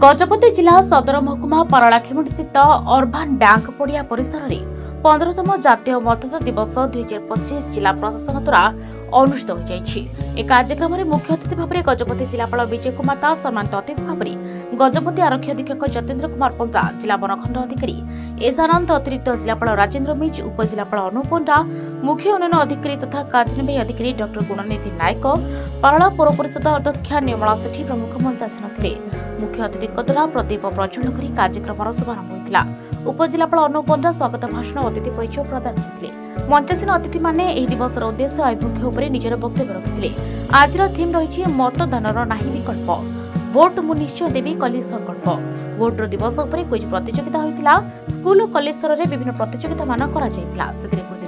गजपति जिला सदर महकुमा पारालाखेमुंडी स्थित अर्बान बैंक पड़िया परिसर में 15तम जातीय मतदाता दिवस 2025 जिला प्रशासन द्वारा अनुष्ठित हो जाइछि। कार्यक्रम में मुख्य अतिथि भाव में गजपति जिलापाल विजय कुमार दास, सम्मानित अतिथि भाव में गजपति आरक्षी अधीक्षक जतेन्द्र कुमार पंडा, जिला वनखंड अधिकारी एस आनंद, अतिरिक्त जिलापाल राजेन्द्र मिज, उपजिलापाल अनुप पंडा, मुख्य उन्नयन अधिकारी तथा कार्यनिर्वाही अधिकारी डॉ गुणनिधि नायक, पाराला पौर परिषद अध्यक्षा निर्मला सेठी प्रमुख मंच आसीन। मुख्य अतिथि द्वारा प्रदीप प्रज्वलन कर कार्यक्रम शुभारंभ होता। उपजिलापाल अनुप पंडा स्वागत भाषण अतिथि परिचय प्रदान करते। मंचासीन अतिथि माने एही दिवसर उद्देश्य आभिमुख्य उपरे निजर वक्तव्य रखिते। आजर थीम रही मतदानर नाही विकल्प, भोट मु निश्चय देवी कलेज संकल्प। भोटर दिवस उपर क्विज प्रतियोगिता होता। स्कूल और कलेज स्तर में विभिन्न प्रतियोगिता मान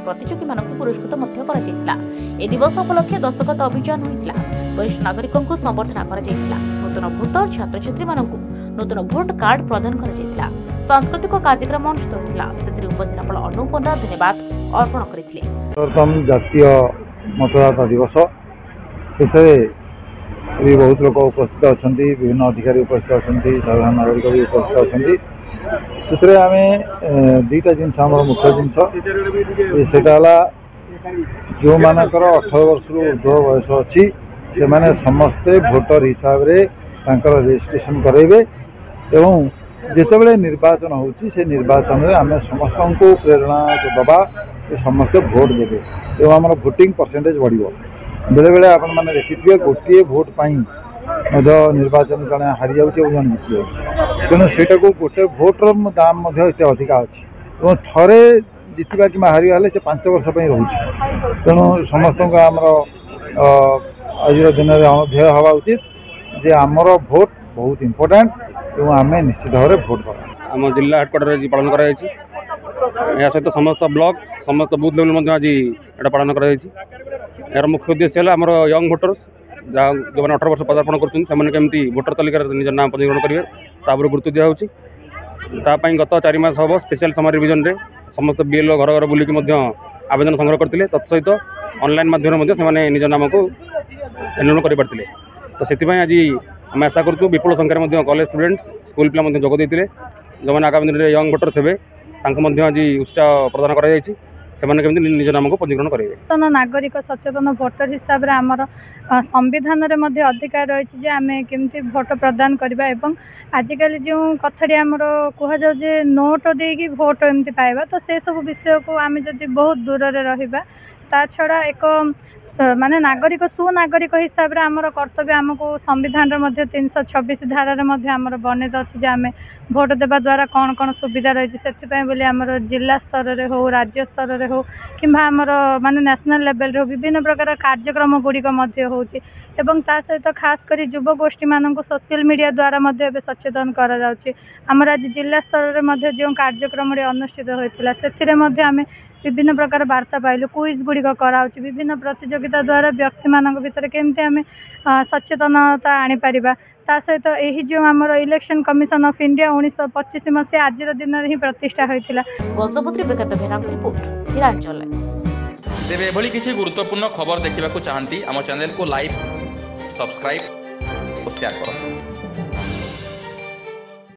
प्रतियोगी मानक पुरस्कृत ए दिवस उपलक्षे दस्तखत अभियान होता। वरिष्ठ नागरिकों संबर्धना नूतन भोटर छात्र छात्री मानक नूतन भोट कार्ड प्रदान कर सांस्कृतिक कार्यक्रम अनुष्ठित होता। शेष उपजिलापाल अनुप पंडा धन्यवाद अर्पण करते। जातीय मतदाता दिवस शेष बहुत लोग उपस्थित अच्छा, विभिन्न अधिकारी उपस्थित अच्छा, साधारण नागरिक भी उपस्थित अच्छा। आम दुईटा जिन मुख्य जिनसा जो मानकर 18 वर्ष ऊर्ध्व बयस अच्छी से माने समस्ते भोटर हिसाब से रजिस्ट्रेशन करेंगे एवं जितेबाला निर्वाचन होची से निर्वाचन में आम समस्त को प्रेरणा दबा समस्ते भोट देवे एवं आम भोटिंग परसेंटेज बढ़ बेले बेले आपण मैंने देखिए गोटे भोट निर्वाचन जड़े हारी जाऊँच जन जीति जाऊँच तेणु से गोटे भोटर दाम एत अधिका अच्छी और थे जितवा कि हारीगले से 5 वर्ष रोचे। तेणु समस्त आमर आज दिन में अध्यय हवा उचित जे आमर भोट बहुत इम्पोर्टाट और आम निश्चित भाव में भोट करा। आम जिला हेडक्वार्टर पालन कर सहित समस्त ब्लॉक समस्त बूथ लेवल आज ये पालन कर मुख्य उद्देश्य है आमर यंग भोटर्स जो 18 वर्ष पदार्पण करमती भोटर तालिकार निज नाम पंजीकरण करेंगे तापर गुरुत्व दिखाई। गत 4 मास हम स्पेशल समर रिविजन रे समस्त बीएलओ घर घर बुलिक आवेदन संग्रह करते तत्सहित ऑनलाइन माध्यम से निज नाम को एनरोल करते। तो से आज आम आशा करूँ विपुल संख्यार कॉलेज स्टूडेंट स्कूल पिला जोग देते जो मैंने आगामी दिन में यंग भोटर्स हे आज उत्साह प्रदान कर निज नाम को पंजीकरण करेंगे। नागरिक सचेतन भोटर हिसाब से आमर संविधान में अधिकार रही आम केमती भोट प्रदान करवा एवं आजिकल जो कथाटी आमर कहुए नोट देकी भोट एमती पाइबा तो से सब विषय को आम जदि बहुत दूर से रहिबा ता छड़ा एक माने नागरिक सुनागरिक हिसाब से आमर कर्तव्य आमको संविधान 326 धारा आमर बर्णित अच्छी आम भोट देवा द्वारा कौन कौन सुविधा रही से आमर जिला स्तर में हो राज्य स्तर में हो कि आमर माने नेशनल लेवल हो विभिन्न प्रकार कार्यक्रम गुड़िक एवं ता सहित खास कर युवगोष्ठी मानक सोशल मीडिया द्वारा सचेतन कर आज जिला स्तर में जो कार्यक्रम अनुष्ठित होता से आम विभिन्न प्रकार वार्ता पाइलु क्विज गुड़िक कराऊँ विभिन्न प्रतियोगिता द्वारा व्यक्ति मान भर केमती आम सचेतनता आनीपर ता सहित यही जो आमर इलेक्शन कमिशन ऑफ इंडिया 1925 मसीहा आज दिन ही प्रतिष्ठा होता। तेरे एभली किसी गुरुत्वपूर्ण खबर देखा चाहती आम चैनल को लाइक सब्सक्राइब और शेयर करें।